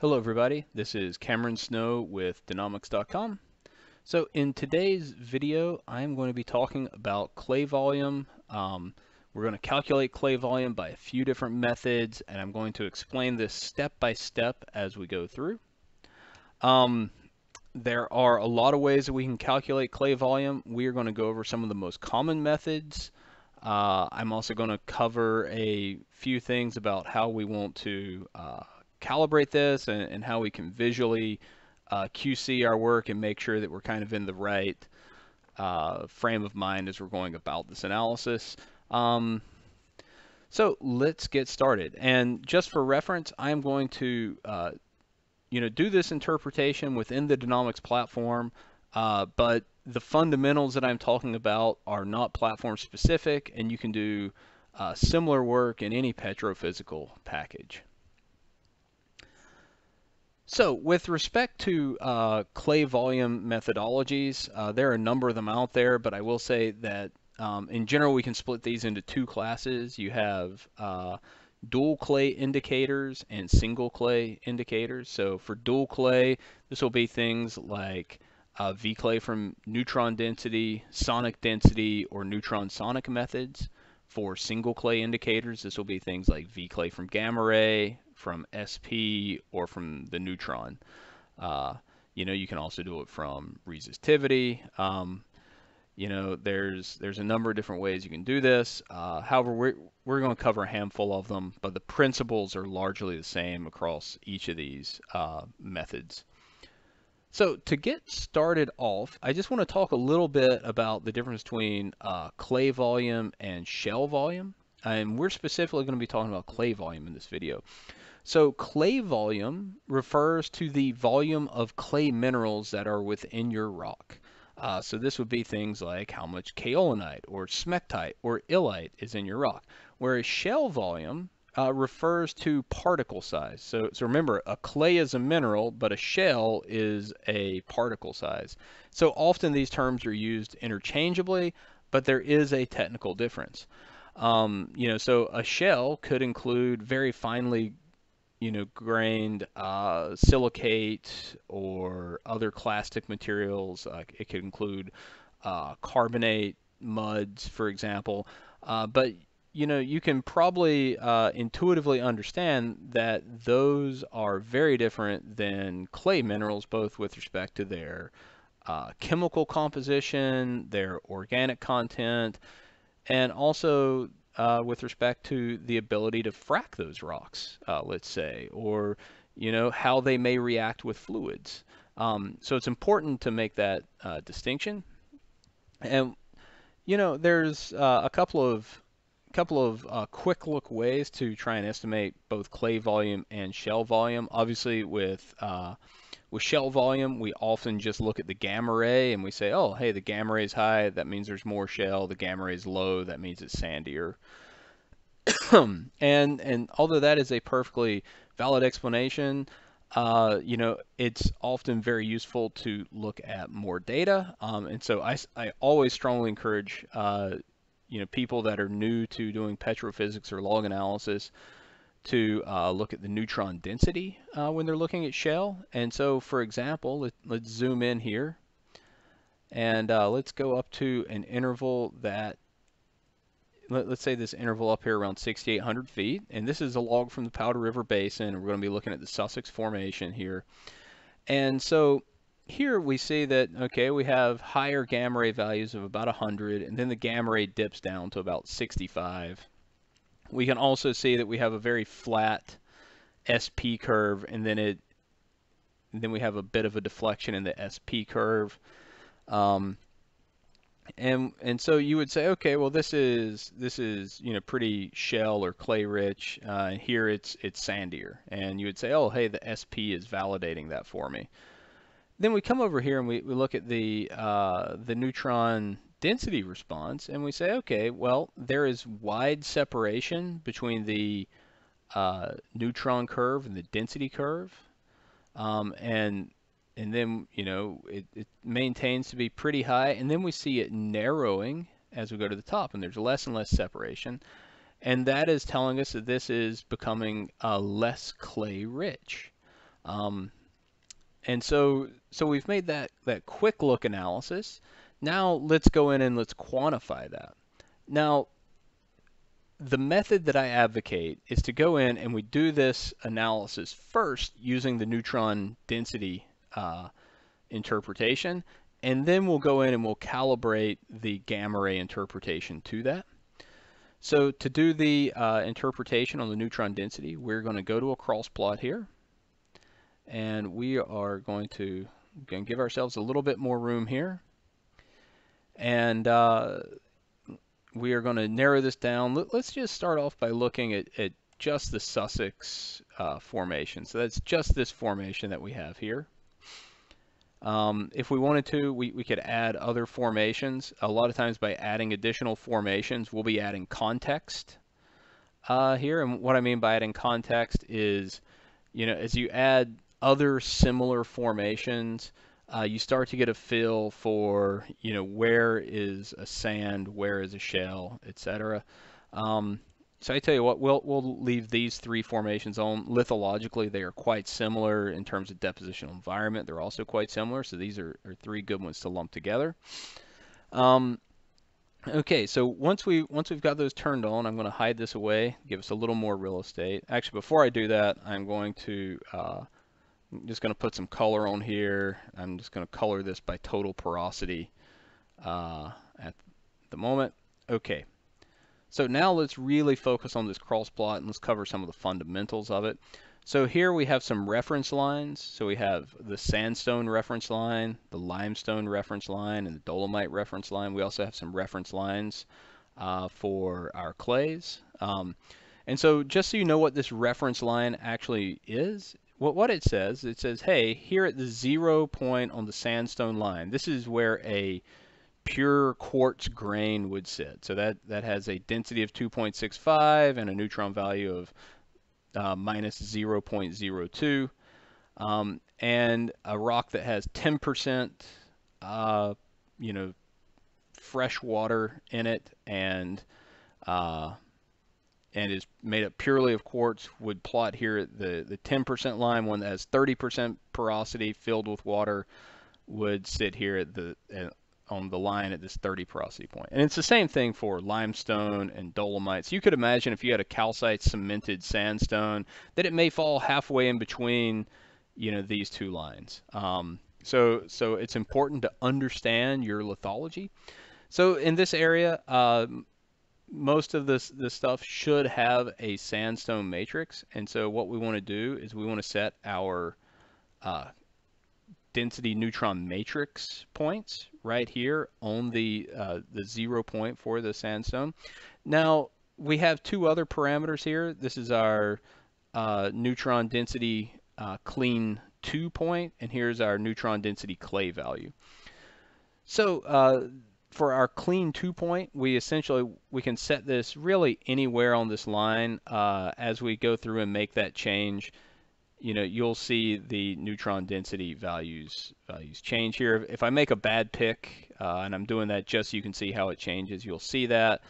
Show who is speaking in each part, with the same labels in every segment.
Speaker 1: Hello everybody, this is Cameron Snow with Danomics.com. So in today's video, I'm going to be talking about clay volume. We're going to calculate clay volume by a few different methods, and I'm going to explain this step by step as we go through. There are a lot of ways that we can calculate clay volume. We are going to go over some of the most common methods. I'm also going to cover a few things about how we want to calibrate this and how we can visually QC our work and make sure that we're kind of in the right frame of mind as we're going about this analysis. So let's get started. And just for reference, I'm going to do this interpretation within the Danomics platform, but the fundamentals that I'm talking about are not platform specific, and you can do similar work in any petrophysical package. So with respect to clay volume methodologies, there are a number of them out there, but I will say that in general we can split these into two classes. You have dual clay indicators and single clay indicators. So for dual clay, this will be things like V clay from neutron density, sonic density, or neutron sonic methods. For single clay indicators, this will be things like V clay from gamma ray, from SP, or from the neutron. You can also do it from resistivity. There's a number of different ways you can do this. However, we're going to cover a handful of them, but the principles are largely the same across each of these methods. So to get started off, I just want to talk a little bit about the difference between clay volume and shell volume. And we're specifically going to be talking about clay volume in this video. So clay volume refers to the volume of clay minerals that are within your rock. So this would be things like how much kaolinite or smectite or illite is in your rock, whereas shell volume refers to particle size. So remember, a clay is a mineral, but a shell is a particle size. So often these terms are used interchangeably, but there is a technical difference. So a shell could include very finely grained silicate or other clastic materials. It could include carbonate muds, for example. But you can probably intuitively understand that those are very different than clay minerals, both with respect to their chemical composition, their organic content, and also with respect to the ability to frack those rocks, let's say, or how they may react with fluids. So it's important to make that distinction. And there's a couple of quick look ways to try and estimate both clay volume and shell volume. Obviously, with shell volume, we often just look at the gamma ray and we say, oh, hey, the gamma ray is high, that means there's more shell. The gamma ray is low, that means it's sandier. and although that is a perfectly valid explanation, it's often very useful to look at more data. And so I always strongly encourage people that are new to doing petrophysics or log analysis to look at the neutron density when they're looking at shell. And so, for example, let's zoom in here, and let's go up to an interval that, let's say this interval up here around 6,800 feet, and this is a log from the Powder River Basin, and we're going to be looking at the Sussex Formation here. And so here we see that, okay, we have higher gamma ray values of about 100, and then the gamma ray dips down to about 65. We can also see that we have a very flat SP curve, and then we have a bit of a deflection in the SP curve. And so you would say, okay, well this is pretty shell or clay rich. Here it's sandier, and you would say, oh, hey, the SP is validating that for me. Then we come over here and we look at the neutron density response, and we say, okay, well, there is wide separation between the neutron curve and the density curve, and then it maintains to be pretty high, and then we see it narrowing as we go to the top, and there's less and less separation, and that is telling us that this is becoming less clay rich. Um, and so we've made that quick look analysis. Now let's go in and let's quantify that. Now, the method that I advocate is to go in and we do this analysis first using the neutron density interpretation, and then we'll go in and we'll calibrate the gamma ray interpretation to that. So to do the interpretation on the neutron density, we're going to go to a cross plot here, and we are going to give ourselves a little bit more room here, and we are going to narrow this down. Let's just start off by looking at just the Sussex formation. So that's just this formation that we have here. If we wanted to, we could add other formations. A lot of times by adding additional formations, we'll be adding context here. And what I mean by adding context is, as you add other similar formations, you start to get a feel for, where is a sand, where is a shell, etc. So I tell you what, we'll leave these three formations on. Lithologically, they are quite similar in terms of depositional environment. They're also quite similar, so these are three good ones to lump together. Okay, so once we've got those turned on, I'm going to hide this away, give us a little more real estate. Actually, before I do that, I'm just going to put some color on here. I'm just going to color this by total porosity at the moment. Okay. So now let's really focus on this cross plot and let's cover some of the fundamentals of it. So here we have some reference lines. So we have the sandstone reference line, the limestone reference line, and the dolomite reference line. We also have some reference lines for our clays. And so just so you know what this reference line actually is, what it says, hey, here at the 0 point on the sandstone line, this is where a pure quartz grain would sit. So that has a density of 2.65 and a neutron value of minus 0.02, and a rock that has 10% fresh water in it and is made up purely of quartz would plot here at the 10% line. One that has 30% porosity filled with water would sit here at on the line at this 30 porosity point. And it's the same thing for limestone and dolomites. You could imagine if you had a calcite cemented sandstone that it may fall halfway in between, these two lines. So it's important to understand your lithology. So in this area, most of this stuff should have a sandstone matrix. And so what we want to do is we want to set our density neutron matrix points right here on the 0 point for the sandstone. Now we have two other parameters here. This is our neutron density clean 2 point, and here's our neutron density clay value. So for our clean 2 point, we can set this really anywhere on this line. As we go through and make that change, you'll see the neutron density values change here. If I make a bad pick, and I'm doing that just so you can see how it changes, you'll see that.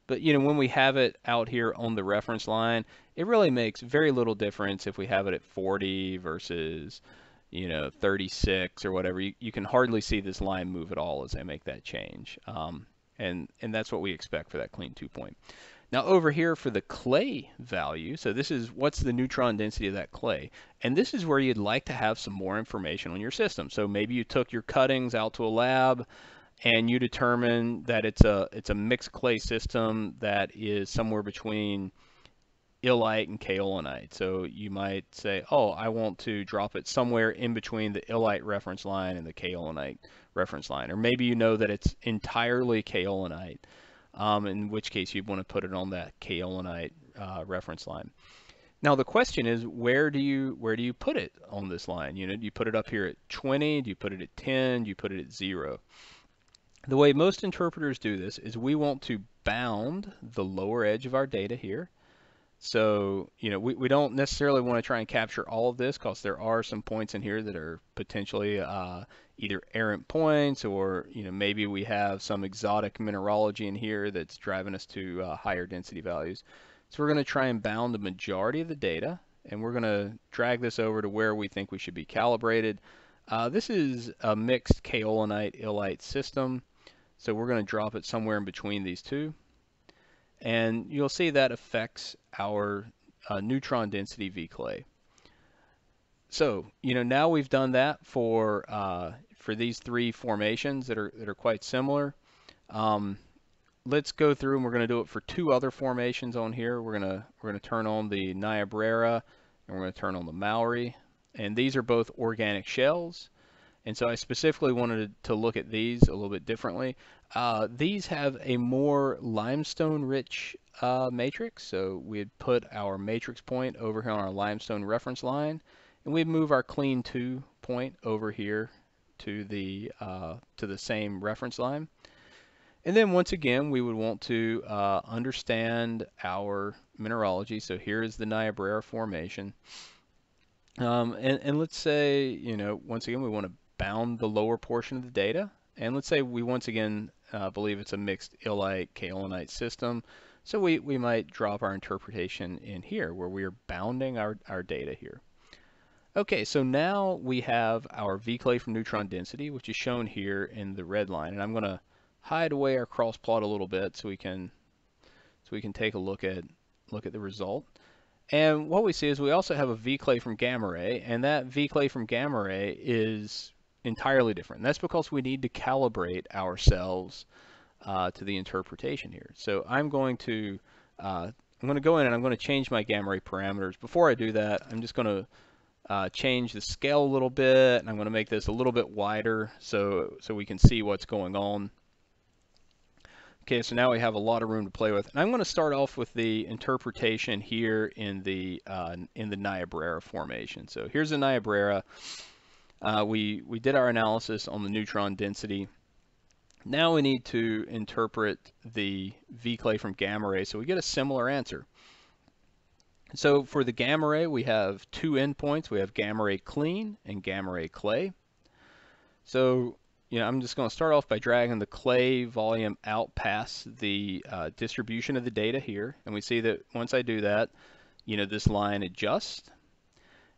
Speaker 1: But when we have it out here on the reference line, it really makes very little difference if we have it at 40 versus 36 or whatever. You can hardly see this line move at all as I make that change. And that's what we expect for that clean 2 point. Now over here for the clay value, so this is what's the neutron density of that clay. And this is where you'd like to have some more information on your system. So maybe you took your cuttings out to a lab and you determine that it's a mixed clay system that is somewhere between illite and kaolinite. So you might say, oh, I want to drop it somewhere in between the illite reference line and the kaolinite reference line. Or maybe you know that it's entirely kaolinite. In which case you'd want to put it on that kaolinite reference line. Now the question is, where do you put it on this line? Do you put it up here at 20? Do you put it at 10? Do you put it at 0? The way most interpreters do this is we want to bound the lower edge of our data here. So, we don't necessarily want to try and capture all of this because there are some points in here that are potentially either errant points or, maybe we have some exotic mineralogy in here that's driving us to higher density values. So we're going to try and bound the majority of the data and we're going to drag this over to where we think we should be calibrated. This is a mixed kaolinite-illite system, so we're going to drop it somewhere in between these two. And you'll see that affects our neutron density V-clay. So, now we've done that for these three formations that are quite similar. Let's go through and we're going to do it for two other formations on here. We're going to turn on the Niobrara and we're going to turn on the Mallory. And these are both organic shells. And so I specifically wanted to look at these a little bit differently. These have a more limestone-rich matrix. So we'd put our matrix point over here on our limestone reference line, and we'd move our clean 2 point over here to the same reference line. And then once again, we would want to understand our mineralogy. So here is the Niobrara Formation. And let's say, once again, we want to bound the lower portion of the data. And let's say we once again believe it's a mixed illite kaolinite system. So we might drop our interpretation in here where we are bounding our data here. Okay, so now we have our V-clay from neutron density, which is shown here in the red line. And I'm going to hide away our cross plot a little bit so we can take a look at the result. And what we see is we also have a V-clay from gamma ray, and that V-clay from gamma ray is entirely different. And that's because we need to calibrate ourselves to the interpretation here. So I'm going to go in and I'm going to change my gamma ray parameters. Before I do that, I'm just going to change the scale a little bit, and I'm going to make this a little bit wider so we can see what's going on. Okay, so now we have a lot of room to play with. And I'm going to start off with the interpretation here in the Niobrara formation. So here's the Niobrara. We did our analysis on the neutron density. Now we need to interpret the V-clay from gamma ray, so we get a similar answer. So for the gamma ray, we have two endpoints. We have gamma ray clean and gamma ray clay. So I'm just going to start off by dragging the clay volume out past the distribution of the data here. And we see that once I do that, this line adjusts.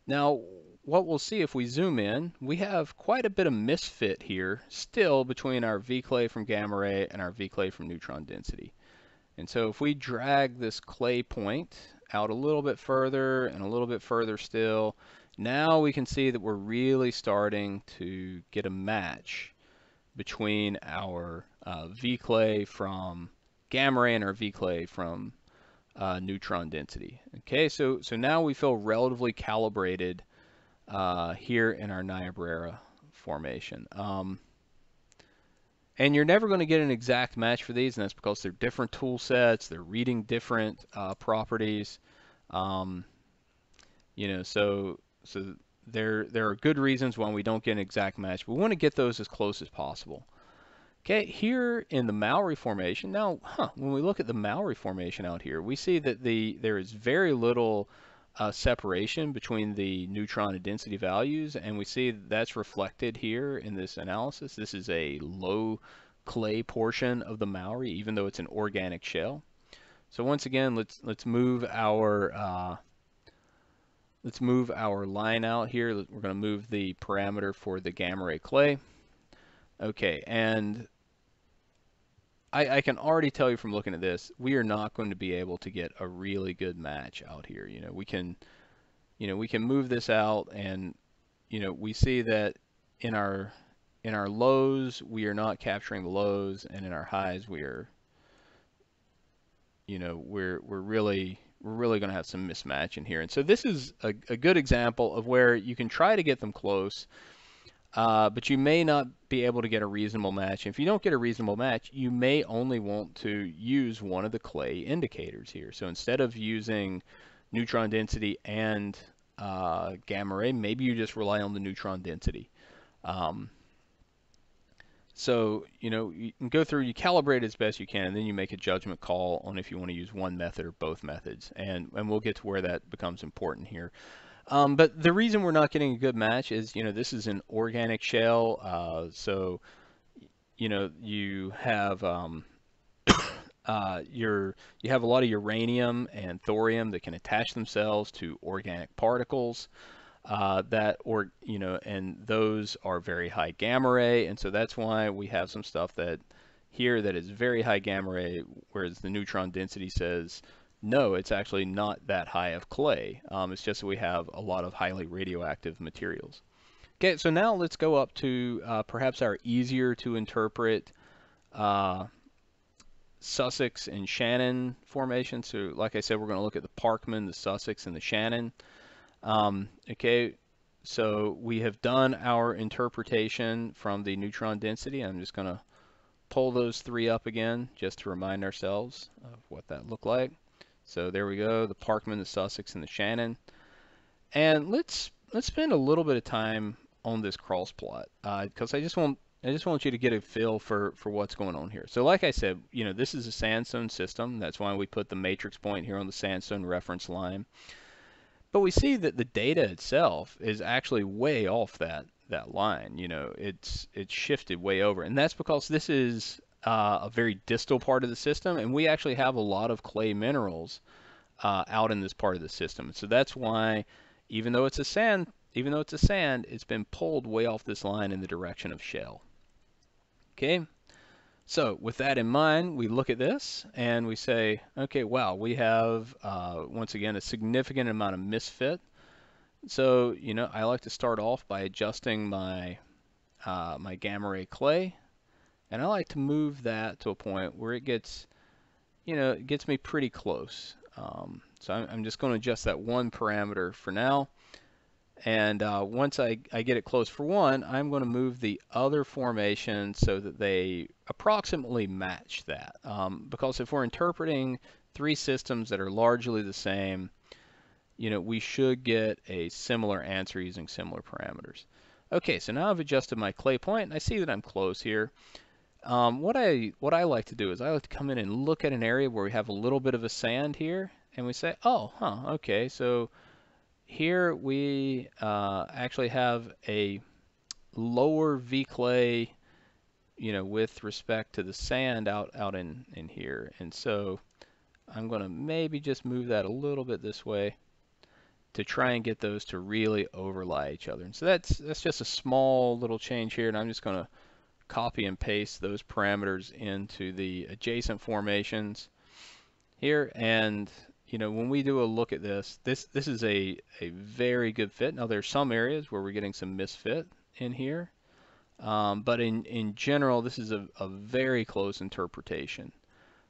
Speaker 1: Now, what we'll see if we zoom in, we have quite a bit of misfit here still between our V-clay from gamma ray and our V-clay from neutron density. And so if we drag this clay point out a little bit further and a little bit further still, now we can see that we're really starting to get a match between our V-clay from gamma ray and our V-clay from neutron density. Okay, so now we feel relatively calibrated here in our Niobrara formation. And you're never going to get an exact match for these, and that's because they're different tool sets, they're reading different properties. So there are good reasons why we don't get an exact match, but we want to get those as close as possible. Okay, here in the Mallory Formation, now, when we look at the Mallory Formation out here, we see that there is very little separation between the neutron and density values, and we see that's reflected here in this analysis. This is a low clay portion of the Mallory, even though it's an organic shell. So once again, let's move our line out here. We're going to move the parameter for the gamma ray clay. Okay, and I can already tell you from looking at this, we are not going to be able to get a really good match out here. We can move this out, and we see that in our lows we are not capturing the lows, and in our highs we are we're really going to have some mismatch in here. And so this is a good example of where you can try to get them close, but you may not be able to get a reasonable match. If you don't get a reasonable match, you may only want to use one of the clay indicators here. So instead of using neutron density and gamma ray, maybe you just rely on the neutron density. So, you can go through, you calibrate as best you can, and then you make a judgment call on if you want to use one method or both methods. And we'll get to where that becomes important here. But the reason we're not getting a good match is, this is an organic shell. So, you have you have a lot of uranium and thorium that can attach themselves to organic particles and those are very high gamma ray, and so that's why we have some stuff that here that is very high gamma ray, whereas the neutron density says no, it's actually not that high of clay. It's just that we have a lot of highly radioactive materials. Okay, so now let's go up to perhaps our easier to interpret uh, Sussex and Shannon formation. So like I said, we're going to look at the Parkman, the Sussex, and the Shannon. Okay, so we have done our interpretation from the neutron density. I'm just going to pull those three up again just to remind ourselves of what that looked like. So there we go, the Parkman, the Sussex, and the Shannon. And let's spend a little bit of time on this cross plot because I just want you to get a feel for what's going on here. So like I said, this is a sandstone system. That's why we put the matrix point here on the sandstone reference line. But we see that the data itself is actually way off that line. It's shifted way over, and that's because this is a very distal part of the system, and we actually have a lot of clay minerals out in this part of the system. So that's why, even though it's a sand, it's been pulled way off this line in the direction of shell. Okay. So with that in mind, we look at this and we say, okay, wow, we have, once again, a significant amount of misfit. So, I like to start off by adjusting my, my gamma ray clay, and I like to move that to a point where it gets, it gets me pretty close. So I'm just going to adjust that one parameter for now. And once I get it close for one, I'm going to move the other formation so that they approximately match that. Because if we're interpreting three systems that are largely the same, we should get a similar answer using similar parameters. Okay, so now I've adjusted my clay point, and I see that I'm close here. What I like to do is I like to come in and look at an area where we have a little bit of a sand here, and we say, oh, okay, so here we actually have a lower V clay, with respect to the sand out in here. And so I'm going to maybe just move that a little bit this way to try and get those to really overlay each other. And so that's just a small little change here, and I'm just going to copy and paste those parameters into the adjacent formations here. And when we do a look at this is a very good fit. Now there's some areas where we're getting some misfit in here, but in general, this is a very close interpretation.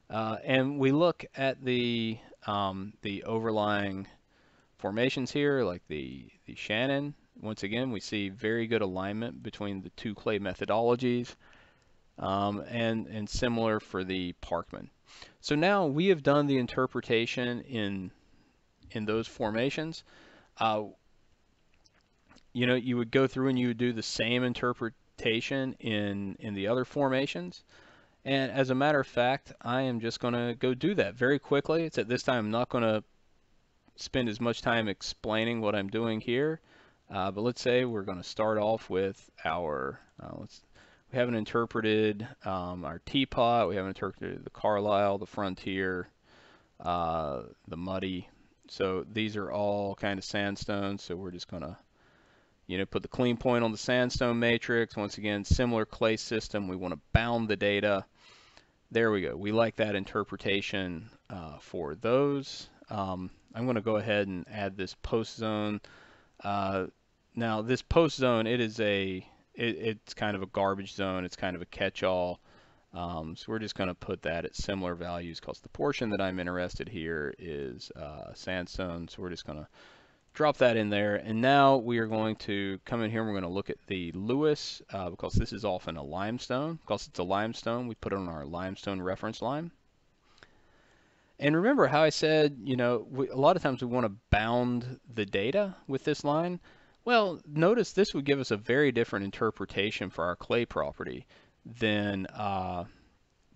Speaker 1: And we look at the overlying formations here, like the Shannon. Once again, we see very good alignment between the two clay methodologies, and similar for the Parkman. So now we have done the interpretation in those formations. You would go through and you would do the same interpretation in the other formations. And as a matter of fact, I am just going to go do that very quickly. It's at this time I'm not going to spend as much time explaining what I'm doing here. But let's say we're going to start off with our we haven't interpreted our teapot. We haven't interpreted the Carlisle, the Frontier, the Muddy. So these are all kind of sandstones. So we're just going to, put the clean point on the sandstone matrix. Once again, similar clay system. We want to bound the data. There we go. We like that interpretation for those. I'm going to go ahead and add this post zone. Now this post zone, it's kind of a garbage zone. It's kind of a catch-all. So we're just going to put that at similar values because the portion that I'm interested here is sandstone. So we're just going to drop that in there. And now we are going to come in here and we're going to look at the Lewis because this is often a limestone. Because it's a limestone, we put it on our limestone reference line. And remember how I said, a lot of times we want to bound the data with this line. Well, notice this would give us a very different interpretation for our clay property than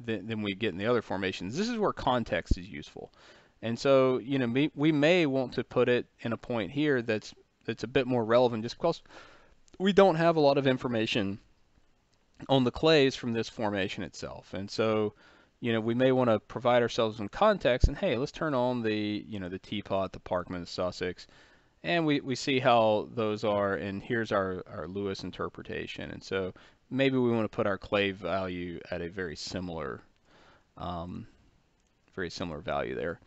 Speaker 1: we get in the other formations. This is where context is useful. And so, we may want to put it in a point here that's a bit more relevant just because we don't have a lot of information on the clays from this formation itself. And so, we may want to provide ourselves some context and, hey, let's turn on the teapot, the Parkman, the Sussex, and we see how those are, and here's our Lewis interpretation. And so maybe we want to put our clay value at a um, very similar value there.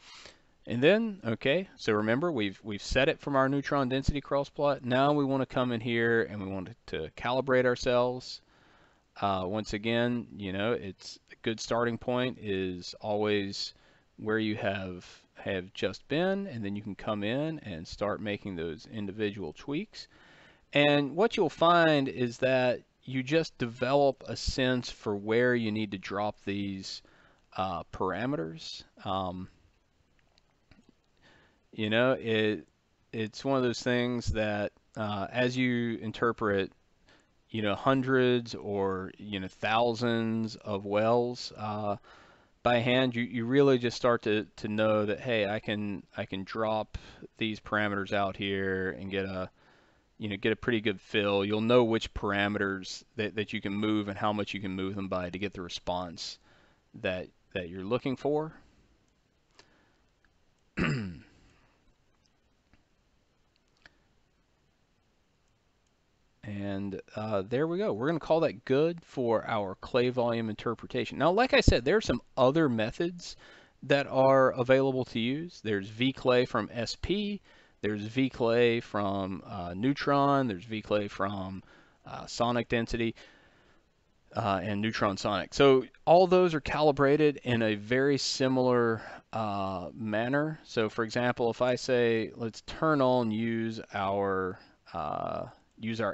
Speaker 1: And then, okay, so remember we've set it from our neutron density cross plot. Now we want to come in here and we want to calibrate ourselves. Once again, it's a good starting point is always where you have just been, and then you can come in and start making those individual tweaks. And what you'll find is that you just develop a sense for where you need to drop these parameters. It's one of those things that as you interpret hundreds or thousands of wells by hand, you really just start to know that, hey, I can drop these parameters out here and get a pretty good fill. You'll know which parameters that you can move and how much you can move them by to get the response that you're looking for. And there we go. We're going to call that good for our clay volume interpretation. Now, like I said, there are some other methods that are available to use. There's vclay from SP. There's vclay from Neutron. There's vclay from sonic density and neutron sonic. So all those are calibrated in a very similar manner. So for example, if I say, let's turn on use our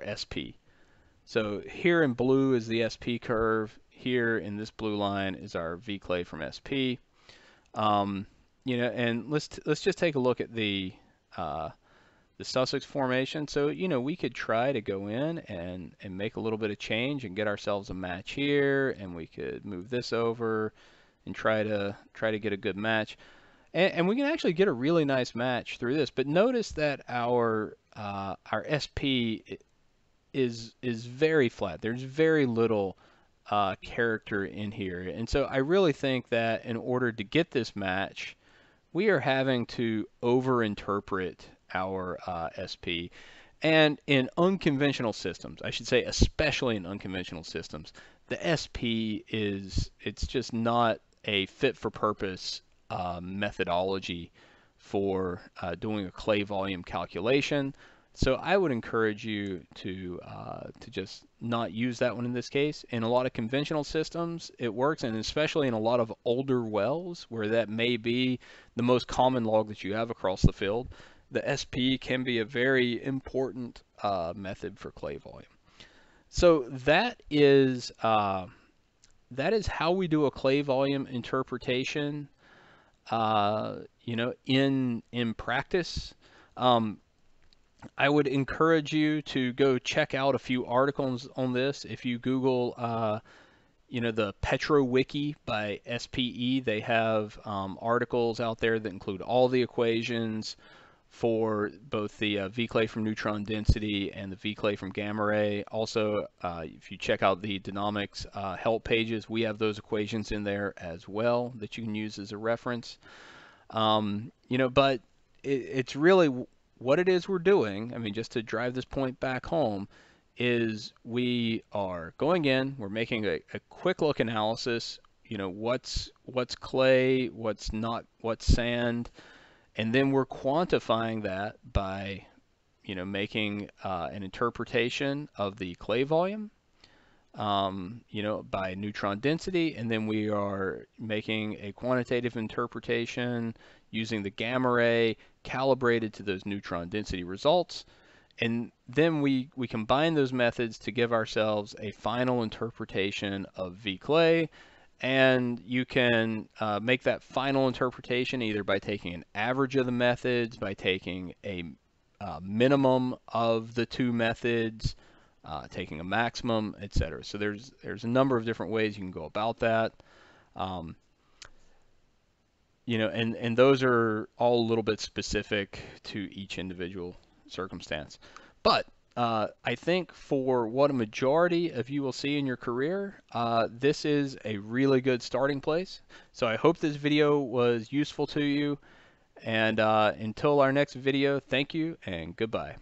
Speaker 1: SP. So here in blue is the SP curve. Here in this blue line is our vclay from SP. And let's just take a look at the Sussex formation. So we could try to go in and make a little bit of change and get ourselves a match here, and we could move this over and try to get a good match. And we can actually get a really nice match through this. But notice that our SP is very flat. There's very little character in here. And so I really think that in order to get this match, we are having to over-interpret our SP. And in unconventional systems, I should say especially in unconventional systems, the SP it's just not a fit-for-purpose methodology for doing a clay volume calculation. So I would encourage you to just not use that one in this case. In a lot of conventional systems, it works, and especially in a lot of older wells where that may be the most common log that you have across the field, the SP can be a very important method for clay volume. So that is how we do a clay volume interpretation. In practice. I would encourage you to go check out a few articles on this. If you Google, the PetroWiki by SPE, they have articles out there that include all the equations for both the vclay from neutron density and the vclay from gamma ray. Also, if you check out the Danomics help pages, we have those equations in there as well that you can use as a reference. But it's really what it is we're doing. I mean, just to drive this point back home, is we are going in, we're making a quick look analysis, what's clay, what's not, what's sand, and then we're quantifying that by, making an interpretation of the clay volume, by neutron density, and then we are making a quantitative interpretation using the gamma ray calibrated to those neutron density results. And then we combine those methods to give ourselves a final interpretation of vclay. And you can make that final interpretation either by taking an average of the methods, by taking a minimum of the two methods, taking a maximum, etc. So there's a number of different ways you can go about that. And those are all a little bit specific to each individual circumstance. But I think for what a majority of you will see in your career, this is a really good starting place. So I hope this video was useful to you. And until our next video, thank you and goodbye.